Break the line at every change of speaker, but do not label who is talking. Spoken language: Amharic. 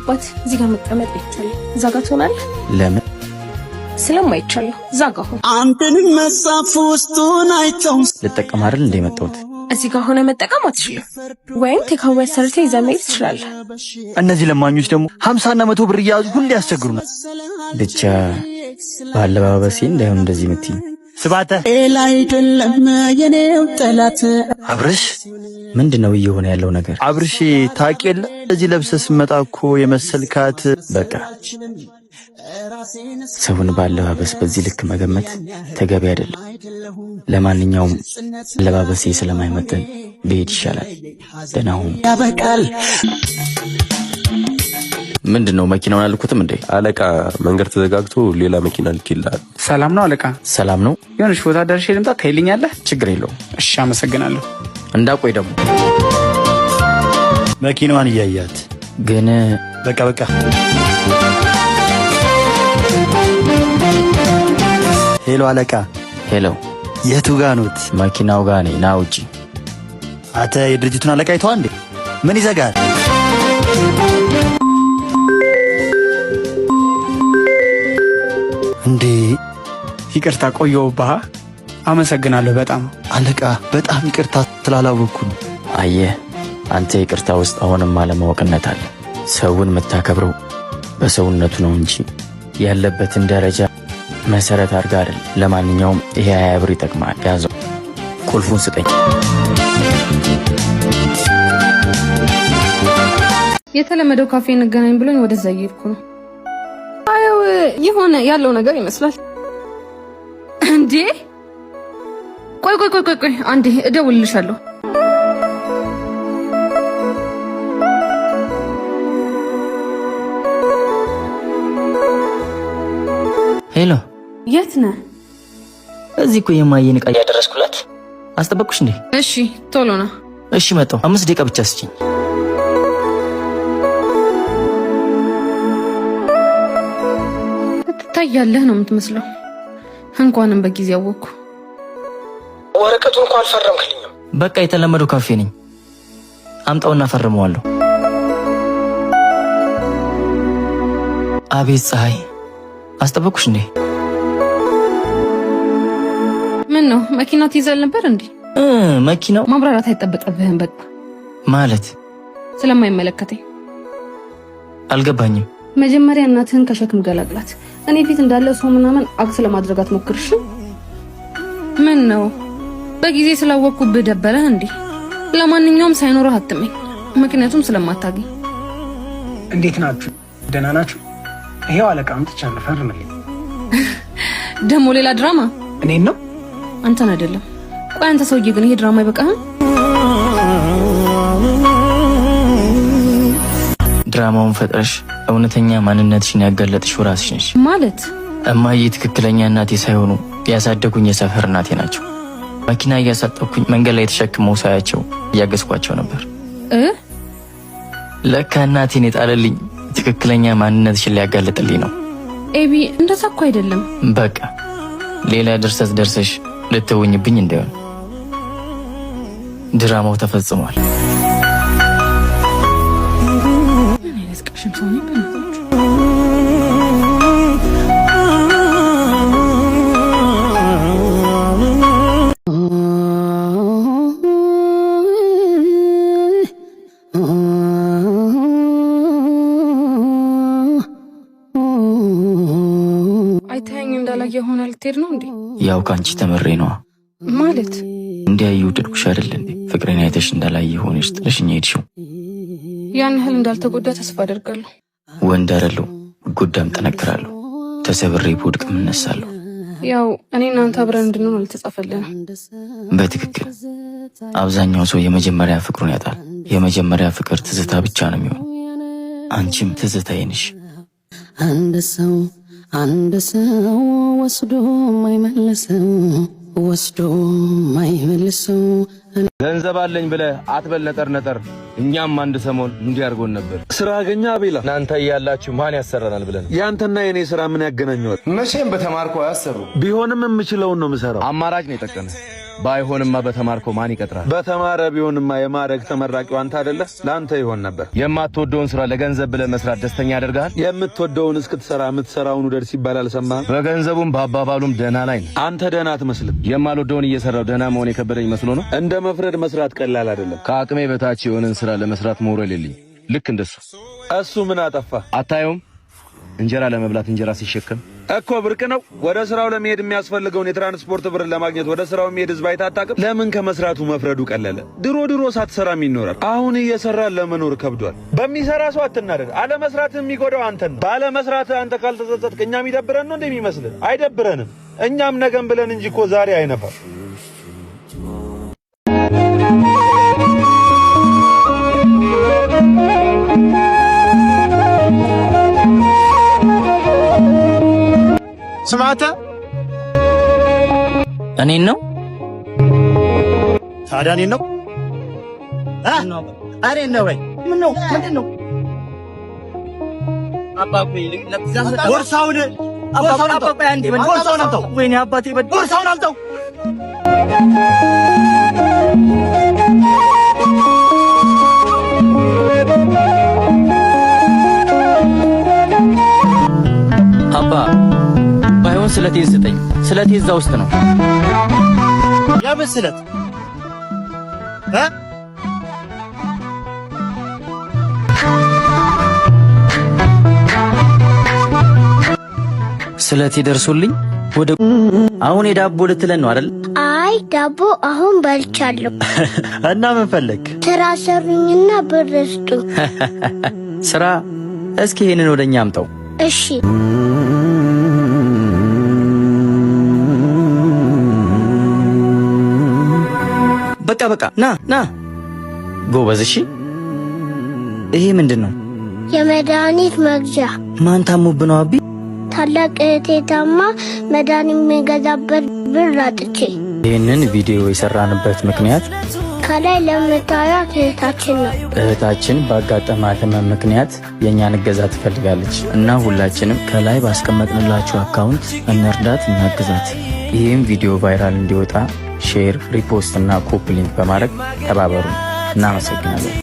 አባት እዚህ ጋር መቀመጥ አይቻልም። እዛ ጋር ትሆናለህ።
ለምን?
ስለማይቻል እዛ ጋር ሆነ።
አንተን መጻፍ ውስጡን አይተው
ልጠቀም አይደል እንደ መጣሁት።
እዚህ ጋር ሆነ መጠቀም አትችልም። ወይም ቴካዌ ሰርተህ ይዘህ መሄድ ትችላለህ።
እነዚህ ለማኞች ደግሞ 50 እና 100 ብር እያያዙ ሁሌ ያስቸግሩናል። ብቻ ባለባበሴ እንዳይሆን እንደዚህ የምትይኝ ስባተ
ላይ አይደለም የኔው ጠላት
አብርሽ። ምንድነው እየሆነ ያለው ነገር? አብርሽ ታውቂ የለ እዚህ ለብሰህ ስትመጣ እኮ የመሰልካት። በቃ ሰውን ባለባበስ በዚህ ልክ መገመት ተገቢ አይደለም። ለማንኛውም አለባበሴ ስለማይመጥን ብሄድ ይሻላል። ደህና ሁኑ።
ያበቃል።
ምንድነው መኪናውን አልኩትም እንዴ?
አለቃ መንገድ ተዘጋግቶ ሌላ መኪና ልክልሃል።
ሰላም ነው አለቃ?
ሰላም ነው።
የሆነች ቦታ ደርሼ ልምጣ ታይልኛለህ?
ችግር የለውም።
እሺ አመሰግናለሁ።
እንዳቆይ ደግሞ
መኪናዋን እያያት
ግን
በቃ ሄሎ አለቃ።
ሄሎ
የቱ ጋር ኖት?
መኪናው ጋር ነኝ። ና ውጪ።
አተ የድርጅቱን አለቃ አይተኸው እንዴ? ምን ይዘጋል እንዴ?
ይቅርታ ቆየሁብህ። አመሰግናለሁ በጣም
አለቃ። በጣም ይቅርታ ስላላወቅኩ ነው።
አየህ አንተ ይቅርታ ውስጥ አሁንም አለማወቅነት አለ። ሰውን የምታከብረው በሰውነቱ ነው እንጂ ያለበትን ደረጃ መሰረት አድርጋ አይደል። ለማንኛውም ይሄ 20 ብር ይጠቅማል። ያዘው። ቁልፉን ስጠኝ።
የተለመደው ካፌ እንገናኝ ብሎኝ ወደዛ እየሄድኩ ነው። አየው የሆነ ያለው ነገር ይመስላል። እንዴ ቆይ አንዴ እደውልልሻለሁ።
ሄሎ
የት ነህ?
እዚህ እኮ የማየን ዕቃ እያደረስኩላት። አስጠበቅኩሽ እንዴ?
እሺ ቶሎ ና።
እሺ መጣሁ። 5 ደቂቃ ብቻ ስጪኝ።
ትታያለህ ነው የምትመስለው። እንኳንም በጊዜ አወቅኩ።
ወረቀቱን እንኳን አልፈረምክልኝም። በቃ የተለመደው ካፌ ነኝ። አምጣውና ፈርመዋለሁ። አቤት ፀሐይ፣ አስጠበቅኩሽ እንዴ?
ምን ነው መኪናው ትይዘል ነበር እንዴ?
መኪናው
ማብራራት አይጠበቅብህም። በቃ
ማለት
ስለማይመለከተኝ።
አልገባኝም።
መጀመሪያ እናትህን ከሸክም ገላግላት። እኔ ፊት እንዳለ ሰው ምናምን አክስ ለማድረግ አትሞክርሽ። ምን ነው በጊዜ ስላወቅኩብህ ደበረህ እንዴ? ለማንኛውም ሳይኖርህ አትመኝ፣ ምክንያቱም ስለማታገኝ።
እንዴት ናችሁ? ደህና ናችሁ? ይሄው አለቃ አምጥቻለሁ፣ ፈርምልኝ።
ደግሞ ሌላ ድራማ?
እኔን ነው?
አንተን አይደለም። ቆይ አንተ ሰውዬ ግን ይሄ ድራማ አይበቃህም?
ድራማውን ፈጥረሽ እውነተኛ ማንነትሽን ያጋለጥሽው ራስሽ ነሽ።
ማለት
እማዬ ትክክለኛ እናቴ ሳይሆኑ ያሳደጉኝ የሰፈር እናቴ ናቸው። መኪና እያሳጠብኩኝ መንገድ ላይ ተሸክመው ሳያቸው እያገዝኳቸው ነበር። ለካ እናቴን የጣለልኝ ትክክለኛ ማንነትሽን ሊያጋልጥልኝ ነው።
ኤቢ እንደዛ እኮ አይደለም።
በቃ ሌላ ድርሰት ደርሰሽ ልትውኝብኝ እንዳይሆን። ድራማው ተፈጽሟል።
ምን አይነት ቀሽም ሰው ነው? አይተኸኝ እንዳላየ ሆነ ልትሄድ ነው እንዴ?
ያው ካንቺ ተመሬ ነዋ።
ማለት
እንዲያዩ ድርኩሽ አይደል እንዴ? ፍቅሬን አይተሽ እንዳላየ ሆነሽ ጥለሽኝ ሄድሽው።
ያን ያህል እንዳልተጎዳ ተስፋ አደርጋለሁ።
ወንድ አይደለሁ፣ ጎዳም ጠነክራለሁ። ተሰብሬ ብወድቅም እነሳለሁ።
ያው እኔ እናንተ አብረን እንድንሆን አልተጻፈልንም።
በትክክል አብዛኛው ሰው የመጀመሪያ ፍቅሩን ያጣል። የመጀመሪያ ፍቅር ትዝታ ብቻ ነው የሚሆነው። አንቺም ትዝታዬ ነሽ። አንድ ሰው ወስዶ ማይመልሰው
ገንዘብ አለኝ ብለህ አትበል ነጠር። እኛም አንድ ሰሞን እንዲህ አድርጎን ነበር።
ስራ አገኛ አቤላ።
እናንተ እያላችሁ ማን ያሰራናል ብለን።
ያንተና የኔ ስራ ምን ያገናኘዋል?
መቼም በተማርኮ አያሰሩ።
ቢሆንም የምችለውን ነው የምሰራው።
አማራጭ ነው የጠቀመ። ባይሆንማ በተማርኮ ማን ይቀጥራል?
በተማረ ቢሆንማ የማረግ ተመራቂው አንተ አይደለ? ለአንተ ይሆን ነበር።
የማትወደውን ስራ ለገንዘብ ብለህ መስራት ደስተኛ ያደርጋል?
የምትወደውን እስክትሰራ የምትሰራውን ውደድ ሲባል አልሰማህም?
በገንዘቡም በአባባሉም ደህና ላይ ነው።
አንተ ደህና አትመስልም።
የማልወደውን እየሰራው ደህና መሆን የከበደኝ መስሎ ነው።
እንደ መፍረድ መስራት ቀላል አይደለም።
ከአቅሜ በታች የሆነን ስራ ለመስራት ሞራል የለኝም። ልክ እንደሱ።
እሱ ምን አጠፋ?
አታየውም? እንጀራ ለመብላት እንጀራ ሲሸከም
እኮ ብርቅ ነው። ወደ ስራው ለመሄድ የሚያስፈልገውን የትራንስፖርት ብር ለማግኘት ወደ ስራው የሚሄድ ህዝብ አይታጣቅም። ለምን ከመስራቱ መፍረዱ ቀለለ? ድሮ ሳትሰራም ይኖራል። አሁን እየሰራ ለመኖር ከብዷል። በሚሰራ ሰው አትናደድ። አለመስራት የሚጎዳው አንተን ነው። ባለመስራት አንተ ካልተጸጸትክ እኛም ይደብረን ነው እንደሚመስልህ? አይደብረንም። እኛም ነገም ብለን እንጂ እኮ ዛሬ አይነፋም።
ስማተ
እኔን ነው
ታዲያ እኔን ነው እኔን ነው ወይ ምን ነው ምንድን ነው ቦርሳውን አምጣው ወይኔ አባቴ ቦርሳውን አምጣው
አባ ባይሆን ስለቴን ስጠኝ። ስለቴ እዛ ውስጥ ነው።
ያ መስለት
ስለቴ ደርሶልኝ ወደ አሁን የዳቦ ልትለን ነው አይደል?
አይ ዳቦ አሁን በልቻለሁ።
እና ምን ፈለግ?
ስራ ሰሩኝና ብር ስጡ።
ስራ? እስኪ ይሄንን ወደኛ አምጣው።
እሺ
በቃ ና ጎበዝ። እሺ ይሄ ምንድነው?
የመድኃኒት መግዣ።
ማን ታሞብህ ነው አቢ?
ታላቅ እህቴ ታማ መድኃኒት የሚገዛበት ብር አጥቼ።
ይህንን ቪዲዮ የሰራንበት ምክንያት
ከላይ ለምታዩት እህታችን ነው።
እህታችን ባጋጠማት ህመም ምክንያት የእኛን እገዛ ትፈልጋለች እና ሁላችንም ከላይ ባስቀመጥንላችሁ አካውንት እንርዳት፣ እናግዛት። ይህም ቪዲዮ ቫይራል እንዲወጣ ሼር፣ ሪፖስት እና ኮፒ ሊንክ በማድረግ ተባበሩ። እናመሰግናለን።